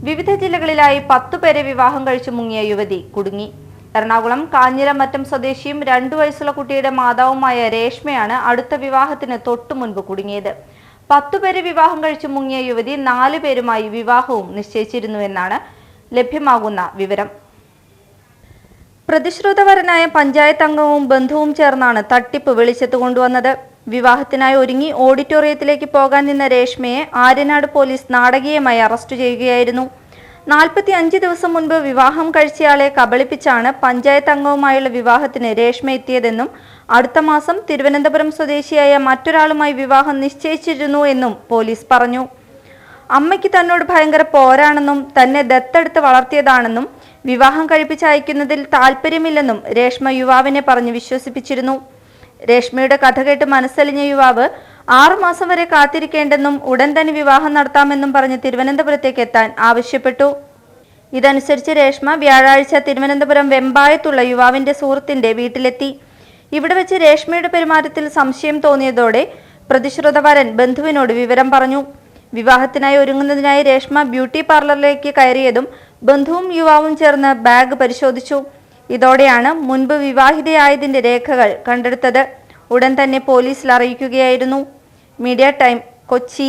വിവിധ ജില്ലകളിലായി 10 പേരെ വിവാഹം കഴിച്ചു മുങ്ങിയ യുവതി കുടുങ്ങി. എറണാകുളം കാഞ്ഞിരമറ്റം സ്വദേശിയും 2 വയസ്സുള്ള കുട്ടിയുടെ മാതാവുമായ രേഷ്മയാണ് അടുത്ത വിവാഹത്തിന് തൊട്ടു മുൻപ് കുടുങ്ങിയത്. 10 പേരെ വിവാഹം കഴിച്ചു മുങ്ങിയ യുവതി 4 പേരുമായി വിവാഹവും നിശ്ചയിച്ചിരുന്നുവെന്നാണ് ലഭ്യമാകുന്ന വിവരം. പ്രതിശ്രുതവരനായ പഞ്ചായത്ത് അംഗവും ബന്ധുവും ചേർന്നാണ് തട്ടിപ്പ് വെളിച്ചത്ത് കൊണ്ടുവന്നത്. വിവാഹത്തിനായി ഒരുങ്ങി ഓഡിറ്റോറിയത്തിലേക്ക് പോകാൻ നിന്ന രേഷ്മയെ ആര്യനാട് പോലീസ് നാടകീയമായി അറസ്റ്റ് ചെയ്യുകയായിരുന്നു. 45 ദിവസം മുൻപ് വിവാഹം കഴിച്ചയാളെ കബളിപ്പിച്ചാണ് പഞ്ചായത്ത് അംഗവുമായുള്ള വിവാഹത്തിന് രേഷ്മ എത്തിയതെന്നും അടുത്ത മാസം തിരുവനന്തപുരം സ്വദേശിയായ മറ്റൊരാളുമായി വിവാഹം നിശ്ചയിച്ചിരുന്നു എന്നും പോലീസ് പറഞ്ഞു. അമ്മയ്ക്ക് തന്നോട് ഭയങ്കര പോരാണെന്നും തന്നെ ദത്തെടുത്ത് വളർത്തിയതാണെന്നും വിവാഹം കഴിപ്പിച്ചയക്കുന്നതിൽ താല്പര്യമില്ലെന്നും രേഷ്മ യുവാവിനെ പറഞ്ഞ് വിശ്വസിപ്പിച്ചിരുന്നു. രേഷ്മയുടെ കഥ കേട്ട് മനസ്സലിഞ്ഞ യുവാവ് 6 മാസം വരെ കാത്തിരിക്കേണ്ടെന്നും ഉടൻ തന്നെ വിവാഹം നടത്താമെന്നും പറഞ്ഞ് തിരുവനന്തപുരത്തേക്ക് എത്താൻ ആവശ്യപ്പെട്ടു. ഇതനുസരിച്ച് രേഷ്മ വ്യാഴാഴ്ച തിരുവനന്തപുരം വെമ്പായത്തുള്ള യുവാവിന്റെ സുഹൃത്തിന്റെ വീട്ടിലെത്തി. ഇവിടെ വെച്ച് രേഷ്മയുടെ പെരുമാറ്റത്തിൽ സംശയം തോന്നിയതോടെ പ്രതിശ്രുതവരൻ ബന്ധുവിനോട് വിവരം പറഞ്ഞു. വിവാഹത്തിനായി ഒരുങ്ങുന്നതിനായി രേഷ്മ ബ്യൂട്ടി പാർലറിലേക്ക് കയറിയതും ബന്ധുവും യുവാവും ചേർന്ന് ബാഗ് പരിശോധിച്ചു. ഇതോടെയാണ് മുൻപ് വിവാഹിതയായതിന്റെ രേഖകൾ കണ്ടെടുത്തത്. ഉടൻ തന്നെ പോലീസിൽ അറിയിക്കുകയായിരുന്നു. Media time, Kochi.